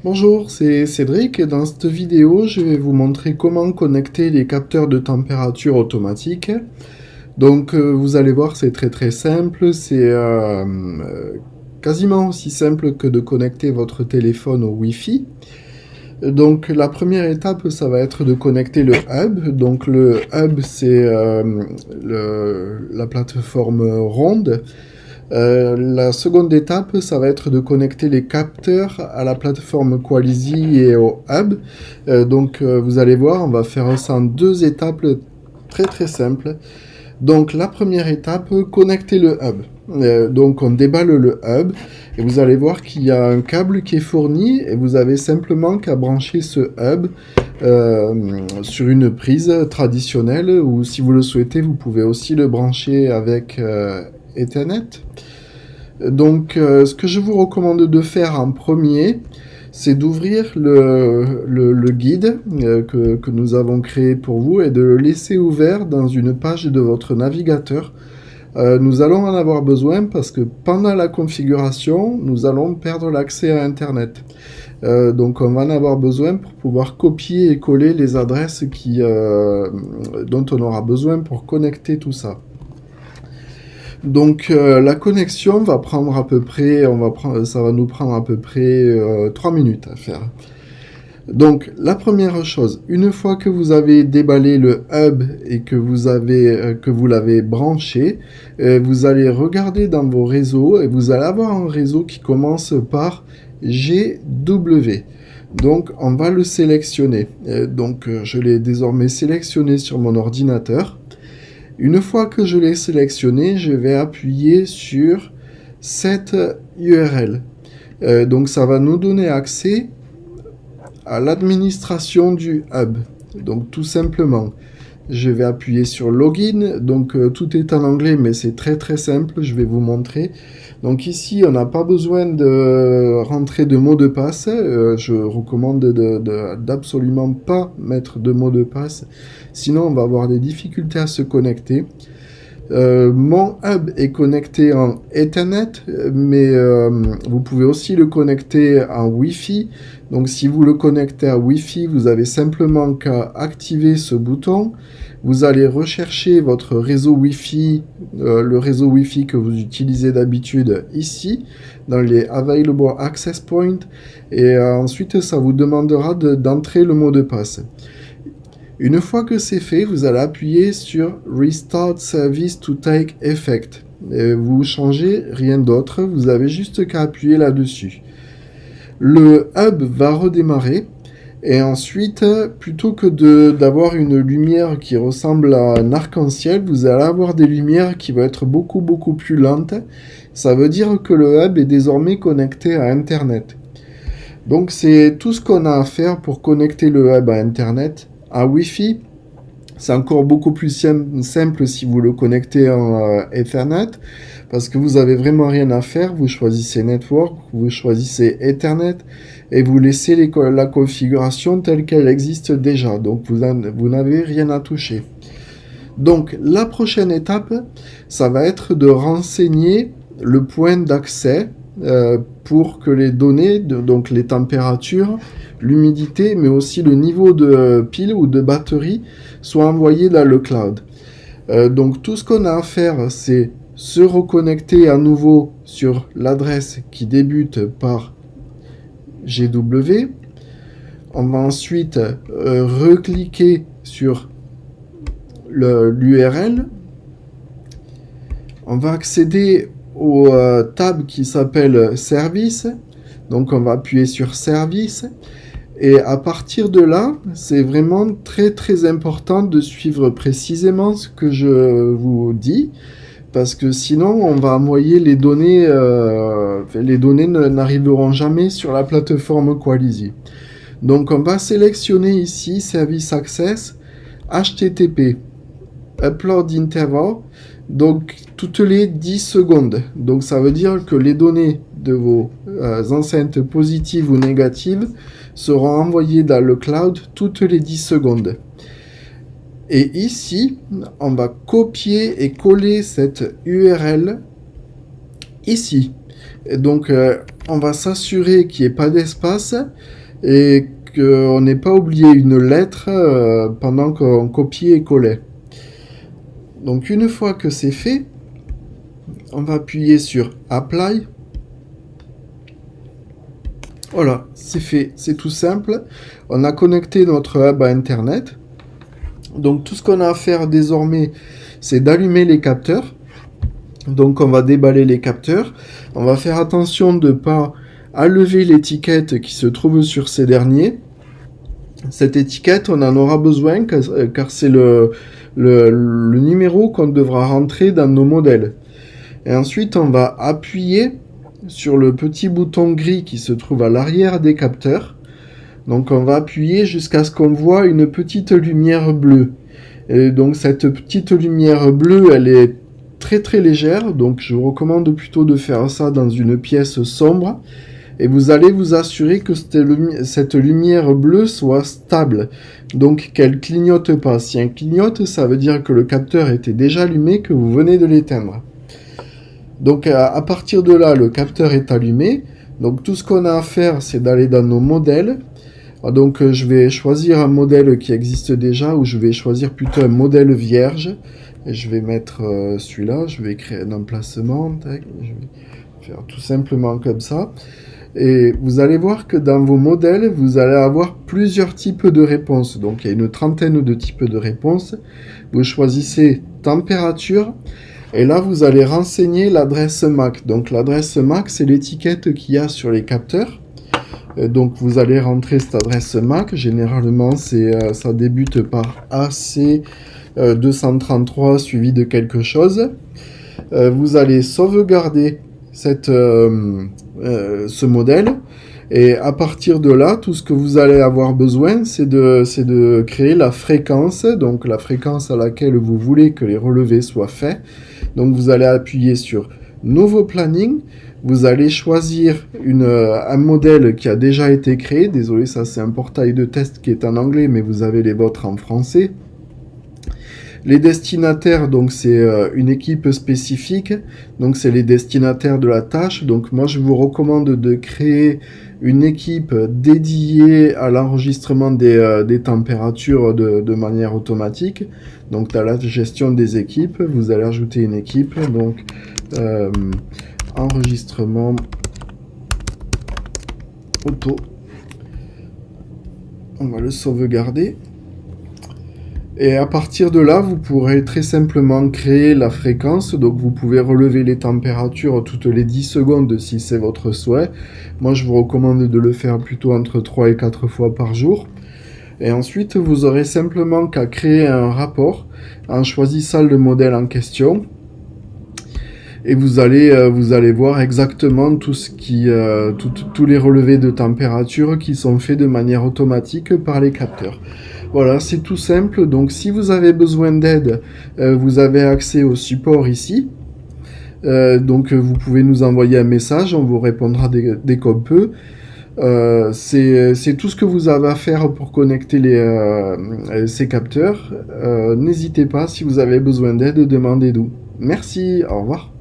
Bonjour, c'est Cédric et dans cette vidéo, je vais vous montrer comment connecter les capteurs de température automatiques. Donc vous allez voir, c'est très simple, c'est quasiment aussi simple que de connecter votre téléphone au Wi-Fi. Donc la première étape, ça va être de connecter le hub. Donc le hub, c'est la plateforme ronde. La seconde étape, ça va être de connecter les capteurs à la plateforme Qualysy et au hub. Vous allez voir, on va faire ça en deux étapes très simples. Donc la première étape, connecter le hub. Donc on déballe le hub et vous allez voir qu'il y a un câble qui est fourni et vous avez simplement qu'à brancher ce hub sur une prise traditionnelle ou si vous le souhaitez, vous pouvez aussi le brancher avec Ethernet. Donc ce que je vous recommande de faire en premier, c'est d'ouvrir le guide que nous avons créé pour vous et de le laisser ouvert dans une page de votre navigateur. Nous allons en avoir besoin parce que pendant la configuration, nous allons perdre l'accès à Internet. Donc on va en avoir besoin pour pouvoir copier et coller les adresses dont on aura besoin pour connecter tout ça. Donc la connexion va prendre à peu près, ça va nous prendre à peu près 3 minutes à faire. Donc la première chose, une fois que vous avez déballé le hub et que vous l'avez branché, vous allez regarder dans vos réseaux et vous allez avoir un réseau qui commence par GW. Donc on va le sélectionner. Je l'ai désormais sélectionné sur mon ordinateur. Une fois que je l'ai sélectionné, je vais appuyer sur cette URL. Donc ça va nous donner accès à l'administration du hub. Donc tout simplement, je vais appuyer sur Login. Donc tout est en anglais, mais c'est très simple. Je vais vous montrer. Donc ici, on n'a pas besoin de rentrer de mot de passe. Je recommande d'absolument pas mettre de mot de passe. Sinon, on va avoir des difficultés à se connecter. Mon hub est connecté en Ethernet, mais vous pouvez aussi le connecter en Wi-Fi. Donc si vous le connectez à Wi-Fi, vous avez simplement qu'à activer ce bouton. Vous allez rechercher votre réseau Wi-Fi, le réseau Wi-Fi que vous utilisez d'habitude ici, dans les Available Access Points, et ensuite ça vous demandera d'entrer le mot de passe. Une fois que c'est fait, vous allez appuyer sur Restart Service to take effect. Et vous changez rien d'autre, vous avez juste qu'à appuyer là-dessus. Le hub va redémarrer et ensuite, plutôt que d'avoir une lumière qui ressemble à un arc-en-ciel, vous allez avoir des lumières qui vont être beaucoup plus lentes. Ça veut dire que le hub est désormais connecté à Internet. Donc c'est tout ce qu'on a à faire pour connecter le hub à Internet. À Wi-Fi, c'est encore beaucoup plus simple si vous le connectez en Ethernet, parce que vous avez vraiment rien à faire. Vous choisissez Network, vous choisissez Ethernet, et vous laissez la configuration telle qu'elle existe déjà. Donc vous n'avez rien à toucher. Donc la prochaine étape, ça va être de renseigner le point d'accès pour que les données, donc les températures, l'humidité, mais aussi le niveau de pile ou de batterie soient envoyés dans le cloud. Donc tout ce qu'on a à faire, c'est se reconnecter à nouveau sur l'adresse qui débute par GW. On va ensuite recliquer sur l'URL. On va accéder au tab qui s'appelle Service. Donc on va appuyer sur Service. Et à partir de là, c'est vraiment très important de suivre précisément ce que je vous dis, parce que sinon on va envoyer les données n'arriveront jamais sur la plateforme Qualysy. Donc on va sélectionner ici Service Access, HTTP, Upload Interval, donc toutes les 10 secondes. Donc ça veut dire que les données de vos enceintes positives ou négatives seront envoyées dans le cloud toutes les 10 secondes. Et ici, on va copier et coller cette URL ici. Et donc, on va s'assurer qu'il n'y ait pas d'espace et qu'on n'ait pas oublié une lettre pendant qu'on copie et collait. Donc, une fois que c'est fait, on va appuyer sur Apply. Voilà, c'est fait, c'est tout simple. On a connecté notre hub à Internet. Donc tout ce qu'on a à faire désormais, c'est d'allumer les capteurs. Donc on va déballer les capteurs. On va faire attention de ne pas enlever l'étiquette qui se trouve sur ces derniers. Cette étiquette, on en aura besoin car c'est le numéro qu'on devra rentrer dans nos modèles. Et ensuite, on va appuyer sur le petit bouton gris qui se trouve à l'arrière des capteurs. Donc on va appuyer jusqu'à ce qu'on voit une petite lumière bleue. Et donc cette petite lumière bleue, elle est très très légère, donc je vous recommande plutôt de faire ça dans une pièce sombre. Et vous allez vous assurer que cette lumière bleue soit stable, donc qu'elle clignote pas. Si elle clignote, ça veut dire que le capteur était déjà allumé, que vous venez de l'éteindre. Donc à partir de là, le capteur est allumé. Donc tout ce qu'on a à faire, c'est d'aller dans nos modèles. Donc je vais choisir un modèle qui existe déjà, ou je vais choisir plutôt un modèle vierge. Et je vais mettre celui-là, je vais créer un emplacement. Tac, je vais faire tout simplement comme ça. Et vous allez voir que dans vos modèles, vous allez avoir plusieurs types de réponses. Donc il y a une trentaine de types de réponses. Vous choisissez température. Et là, vous allez renseigner l'adresse MAC. Donc l'adresse MAC, c'est l'étiquette qu'il y a sur les capteurs. Donc vous allez rentrer cette adresse MAC. Généralement, ça débute par AC233 suivi de quelque chose. Vous allez sauvegarder ce modèle. Et à partir de là, tout ce que vous allez avoir besoin, c'est de créer la fréquence, donc la fréquence à laquelle vous voulez que les relevés soient faits. Donc vous allez appuyer sur Nouveau planning, vous allez choisir un modèle qui a déjà été créé. Désolé, ça c'est un portail de test qui est en anglais, mais vous avez les vôtres en français. Les destinataires, donc c'est une équipe spécifique, donc c'est les destinataires de la tâche. Donc moi je vous recommande de créer une équipe dédiée à l'enregistrement des températures de manière automatique. Donc dans la gestion des équipes, vous allez ajouter une équipe, donc enregistrement auto. On va le sauvegarder. Et à partir de là, vous pourrez très simplement créer la fréquence. Donc vous pouvez relever les températures toutes les 10 secondes si c'est votre souhait. Moi, je vous recommande de le faire plutôt entre 3 et 4 fois par jour. Et ensuite, vous aurez simplement qu'à créer un rapport en choisissant le modèle en question. Et vous allez voir exactement tous les relevés de température qui sont faits de manière automatique par les capteurs. Voilà, c'est tout simple. Donc si vous avez besoin d'aide, vous avez accès au support ici. Donc vous pouvez nous envoyer un message, on vous répondra dès qu'on peut. C'est tout ce que vous avez à faire pour connecter ces capteurs. N'hésitez pas, si vous avez besoin d'aide, demandez-nous. Merci, au revoir.